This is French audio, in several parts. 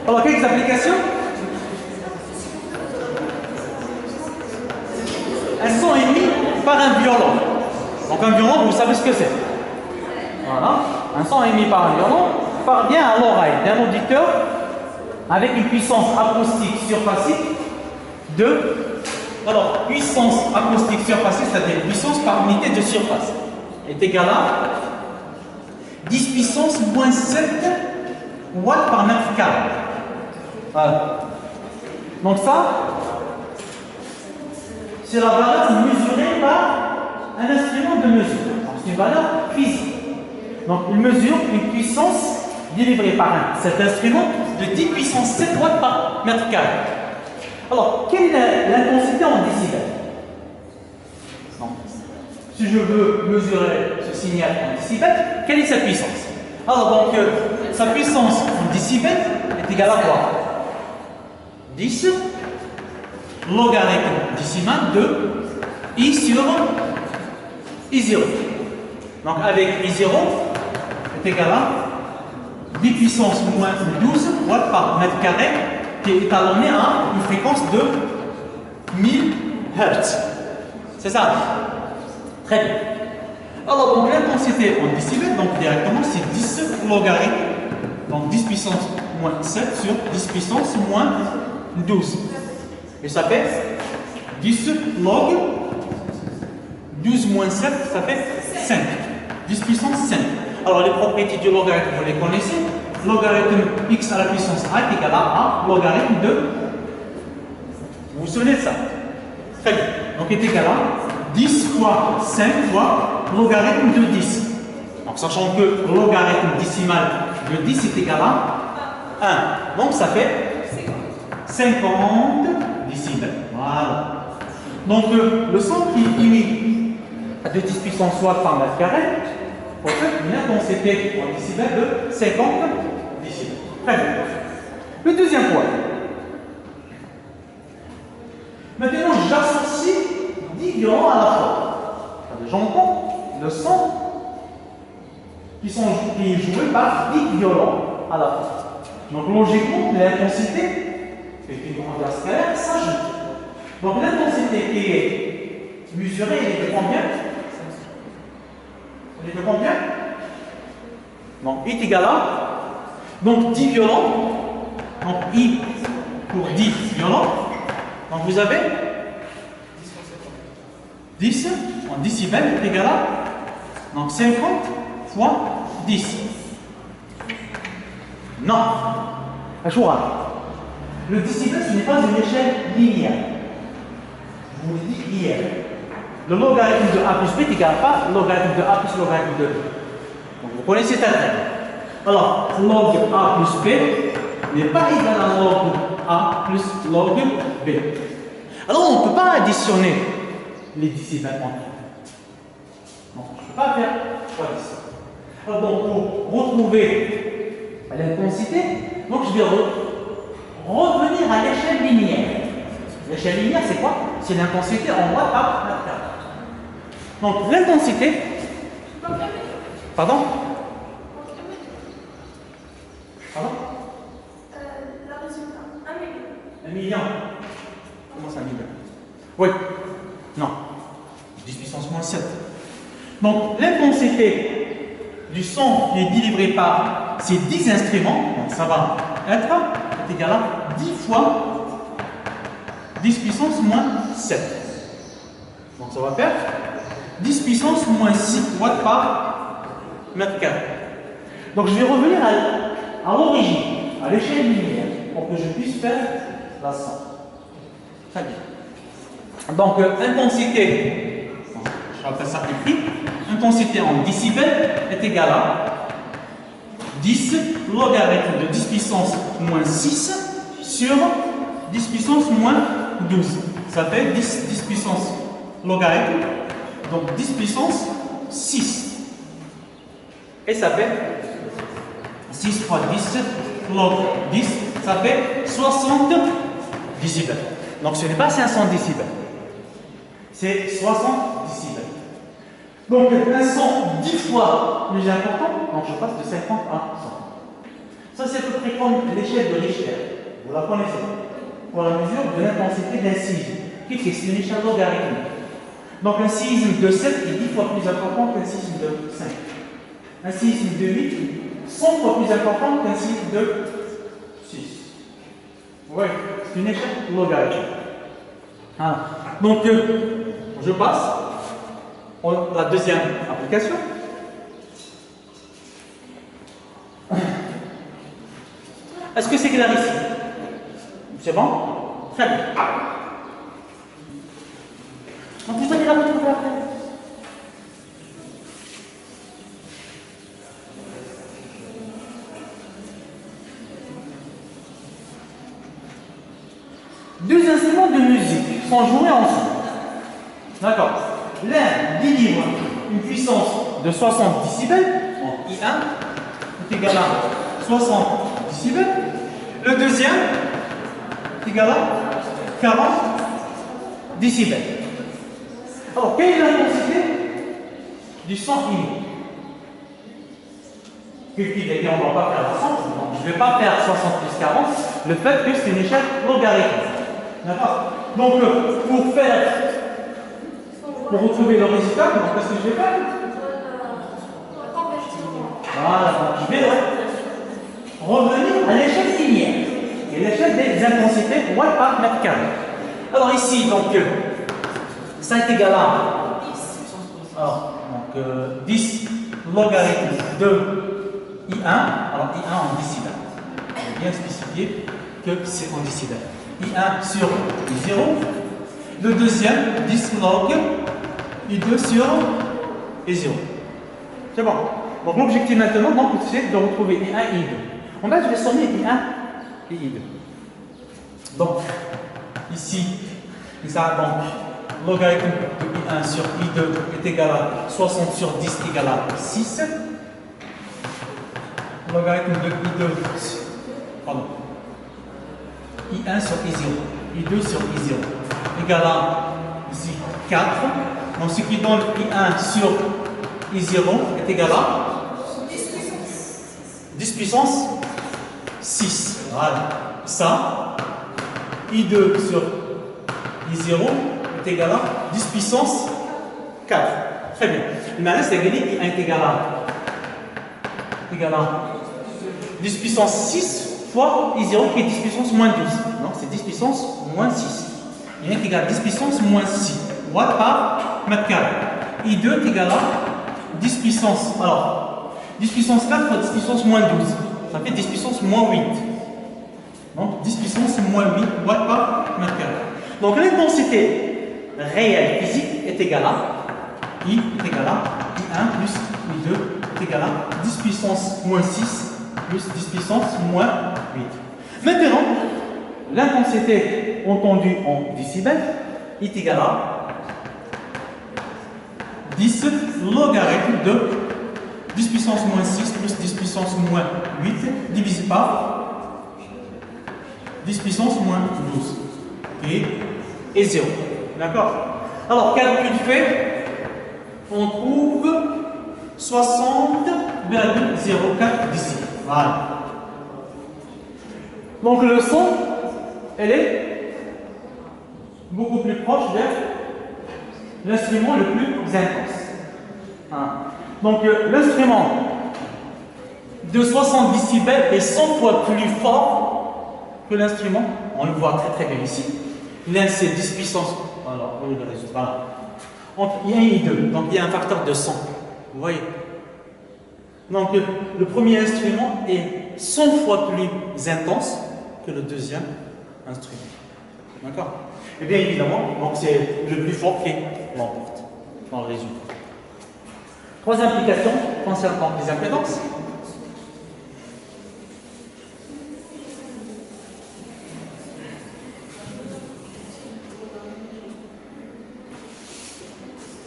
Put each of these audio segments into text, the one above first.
Alors, quelques applications. Un son émis par un violon. Donc, un violon, vous savez ce que c'est. Voilà. Un son émis par un violon parvient à l'oreille d'un auditeur avec une puissance acoustique surfacique de. Alors, puissance acoustique surfacique, c'est-à-dire puissance par unité de surface, est égale à 10 puissance moins 7 watts par mètre carré. Voilà. Donc ça, c'est la valeur mesurée par un instrument de mesure. C'est une valeur physique. Donc il mesure une puissance délivrée par cet instrument de 10 puissance 7 watts par mètre carré. Alors, quelle est l'intensité en décibels? Si je veux mesurer ce signal en décibels, quelle est sa puissance? Alors donc, sa puissance en décibels est égale à quoi? 10 logarithme décimal de I sur I0. Donc avec I0 est égal à 10 puissance moins 12 watts par mètre carré, qui est étalonné à une fréquence de 1000 Hz. C'est ça? Très bien. Alors donc l'intensité en décibels, donc directement c'est 10 logarithme, donc 10 puissance moins 7 sur 10 puissance moins 12. Et ça fait 10 log 12 moins 7, ça fait 5. 10 puissance 5. Alors les propriétés du logarithme, vous les connaissez. Logarithme x à la puissance a est égal à logarithme de. Vous vous souvenez de ça? Très bien. Donc est égal à 10 fois 5 fois logarithme de 10. Donc sachant que logarithme décimal de 10 est égal à 1. Donc ça fait 50 décibels. Voilà. Donc le son qui est émis de 10 puissance watts par mètre carré possède une intensité en décibels de 50 décibels. Très bien. Le deuxième point. Maintenant, j'associe 10 violons à la fois. J'entends le son qui est joué par 10 violons à la fois. Donc logiquement, l'intensité et une grandeur scalaire s'ajoute. Donc l'intensité qui est mesurée, elle est de combien? Elle est de combien? Donc I est égal à, donc 10 violons, donc I pour 10 violons, donc vous avez 10 en décibels est égal à, donc 50 fois 10. Non, Achoura. Le décibel, ce n'est pas une échelle linéaire. Je vous l'ai dit hier. Le logarithme de A plus B n'égale pas le logarithme de A plus logarithme de B. Donc vous connaissez cette règle. Alors, log A plus B n'est pas égal à log A plus log B. Alors, on ne peut pas additionner les décibels entre eux. Donc, je ne peux pas faire x10. Alors, donc, pour retrouver l'intensité, donc je vais revenir à l'échelle linéaire. L'échelle linéaire, c'est quoi? C'est l'intensité en watts par mètre carré. Donc l'intensité. Pardon? Pardon? La résultat. 1 million. Comment ça, 1 million? Oui. Non. 10 puissance moins 7. Donc l'intensité du son qui est délivré par ces 10 instruments, donc ça va être égal à 10 fois 10 puissance moins 7. Donc ça va faire 10 puissance moins 6 watts par mètre carré. Donc je vais revenir à l'origine, à l'échelle linéaire, pour que je puisse faire la somme. Très bien. Donc intensité, je rappelle ça écrit, intensité en décibels est égale à 10 logarithme de 10 puissance moins 6 sur 10 puissance moins 12. Ça fait 10 puissance logarithme, donc 10 puissance 6. Et ça fait 6 fois 10 log 10, ça fait 60 décibels. Donc ce n'est pas 500 décibels, c'est 60 décibels. Donc un son 10 fois plus important, donc je passe de 50 à Ça, c'est à peu près comme l'échelle de Richter. Vous la connaissez. Pour la mesure de l'intensité d'un séisme. Qu'est-ce que c'est une échelle logarithmique. Donc, un séisme de 7 est 10 fois plus important qu'un séisme de 5. Un séisme de 8 est 100 fois plus important qu'un séisme de 6. Oui, c'est une échelle logarithmique. Voilà. Donc, je passe à la deuxième application. Est-ce que c'est clair ici? C'est bon? Très bien. Donc, vous allez la retrouver après. Deux instruments de musique sont joués ensemble. D'accord. L'un délivre une puissance de 60 décibels, en I1 est égal à 60 décibels. Le deuxième est égal à 40 décibels. Alors, quelle est l'intensité du son I1? Cultivé, on ne va pas faire 60, donc je ne vais pas faire 60 plus 40, le fait que c'est une échelle logarithmique. D'accord? Donc, pour retrouver le résultat, qu'est-ce que je vais faire? Voilà, donc je vais revenir à l'échelle linéaire, et l'échelle des intensités watts par mètre carré. Alors ici, donc, ça est égal à 10 logarithme de I1, alors I1 en décibels. Je vais bien spécifier que c'est en décibels. I1 sur I0. Le deuxième, 10 log I2 sur I0. C'est bon. Donc l'objectif maintenant, c'est de retrouver I1 et I2. En fait, je vais sommer I1 et I2. Donc, ici, ça donc, logarithme de I1 sur I2 est égal à 60 sur 10 égale à 6. Logarithme de I2, pardon, I1 sur I0, I2 sur I0 égale à ici 4. Donc ce qui donne I1 sur I0 est égal à 10 puissance 6. Voilà. Ça, I2 sur I0 est égal à 10 puissance 4. Très bien. Maintenant, c'est gagné I1 est égal à 10 puissance 6 fois I0 qui est 10 puissance moins 12. Donc c'est 10 puissance moins 6. I1 est égal à 10 puissance moins 6 watts par mètre carré. I2 est égal à 10 puissance. Alors, 10 puissance 4 fois 10 puissance moins 12. Ça fait 10 puissance moins 8. Donc 10 puissance moins 8 watts par mètre carré. Donc l'intensité réelle physique est égale à I est égal à I1 plus I2 est égal à 10 puissance moins 6 plus 10 puissance moins 8. Maintenant, l'intensité entendue en décibels est égale à 10 logarithme de 10 puissance moins 6 plus 10 puissance moins 8 divisé par 10 puissance moins 12 et 0. D'accord? Alors, calcul fait, on trouve 60,04 décibels. Voilà. Donc le son, elle est beaucoup plus proche de l'instrument le plus intense. Hein. Donc l'instrument de 60 décibels est 100 fois plus fort que l'instrument. On le voit très très bien ici. L'un c'est 10 puissance. Alors, oui, le résultat. Voilà. Entre I1 et I2. Donc il y a un facteur de 100. Vous voyez? Donc le premier instrument est 100 fois plus intense que le deuxième instrument. D'accord? Et bien évidemment, donc c'est le plus fort qui l'emporte dans le résultat. Troisième application concernant les impédances.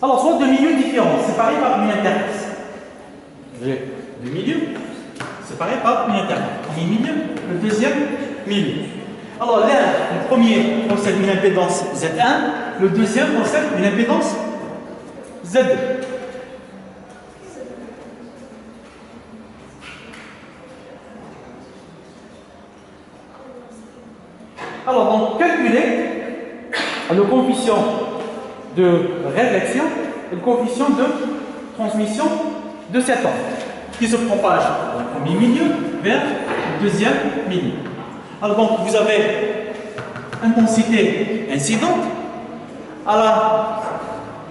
Alors, soit deux milieux différents, séparés par une interface. J'ai deux milieux séparés par une interface. Un milieu, le deuxième milieu. Alors là, le premier possède une impédance Z1, le deuxième possède une impédance Z2. Alors, donc, calculer le coefficient de réflexion et le coefficient de transmission de cet ordre qui se propage au premier milieu vers le deuxième milieu. Alors, donc, vous avez intensité incidente à la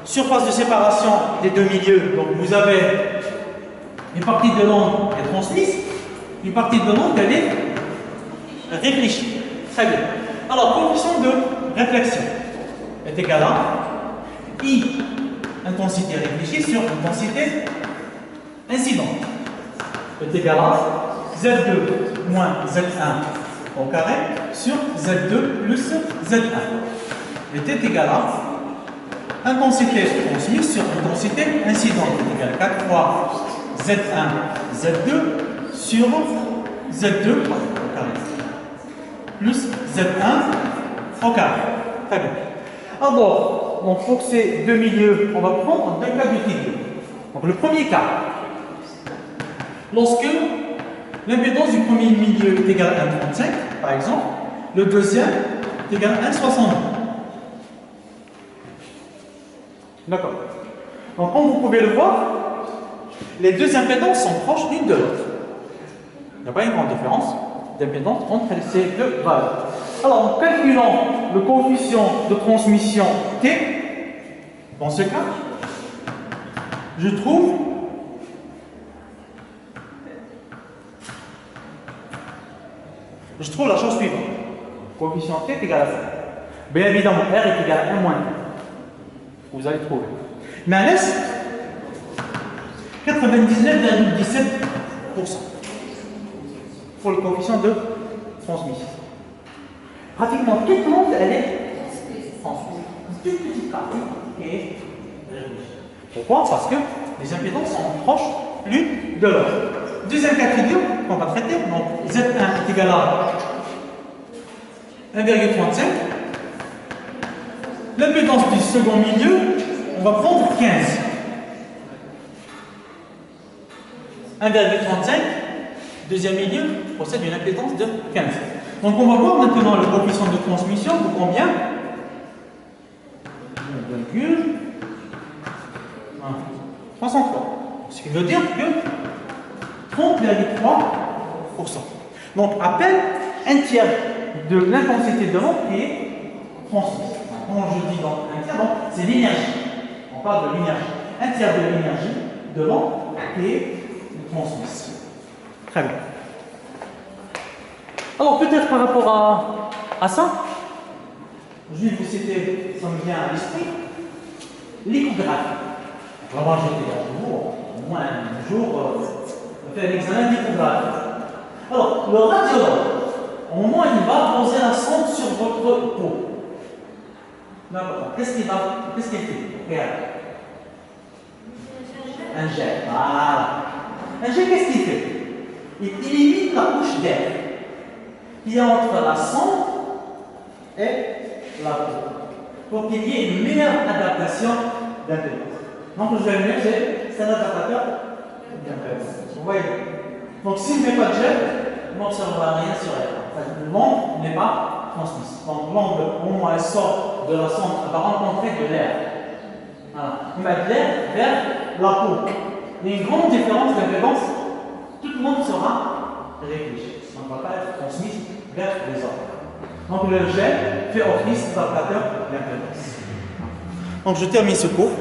surface de séparation des deux milieux. Donc, vous avez une partie de l'onde qui est transmise, une partie de l'onde elle est réfléchie. Très bien. Alors, coefficient de réflexion est égal à I, intensité réfléchie, sur intensité incidente, est égal à Z2 moins Z1 au carré sur Z2 plus Z1 est égal à intensité transmise sur intensité incidente est égal à 4 fois Z1 Z2 sur Z2 au carré plus Z1 au carré. Très bien. Alors, donc pour ces deux milieux, on va prendre deux cas d'utilité. Donc le premier cas, lorsque l'impédance du premier milieu est égale à 1,35 par exemple, le deuxième est égal à 1,62. D'accord. Donc comme vous pouvez le voir, les deux impédances sont proches l'une de l'autre. Il n'y a pas une grande différence d'impédance entre ces deux valeurs. Alors, en calculant le coefficient de transmission T, dans ce cas, je trouve la chose suivante. Coefficient T est égal à ça. Bien évidemment, R est égal à 1 moins 1. Vous allez trouver. Mais à l'Est, 99,17% pour le coefficient de transmission. Pratiquement toute l'onde, elle est transmise. Une toute petite partie qui est réfléchie. Pourquoi? Parce que les impédances sont proches l'une de l'autre. Deuxième cas de figure qu'on va traiter, donc Z1 est égal à 1,35. L'impédance du second milieu, on va prendre 15. 1,35, deuxième milieu possède une impédance de 15. Donc on va voir maintenant le coefficient de transmission pour combien? 303. Ce qui veut dire que 30,3%. Donc à peine un tiers de l'intensité de l'onde qui est transmise. Quand je dis donc un tiers, c'est l'énergie. On parle de l'énergie. Un tiers de l'énergie de l'onde qui est transmise. Très bien. Alors peut-être par rapport à ça, je vais vous citer, ça me vient à l'esprit, l'échographie. Vraiment, j'étais toujours, au moins un jour, faire l'examen d'échographie. Alors, le radiologue, au moment où il va poser la sonde sur votre peau, d'accord, qu'est-ce qu'il fait? Regarde. Un jet. Voilà. Un jet, qu'est-ce qu'il fait? Il élimine la couche d'air qui est entre la sonde et la peau pour qu'il y ait une meilleure adaptation d'impédance. Donc, je vais venir, c'est un adaptateur d'impédance. Vous voyez? Donc, s'il ne met pas de jet, on n'observera rien sur elle. L'onde n'est pas transmise. Donc, l'onde, au moment où elle sort de la sonde, elle va rencontrer de l'air. Voilà. On met de l'air vers la peau. Il y a une grande différence d'impédance. Tout le monde sera réfléchi. On ne va pas être transmise vers les autres. Donc le jet fait office d'adaptateur d'impédance. Donc je termine ce cours.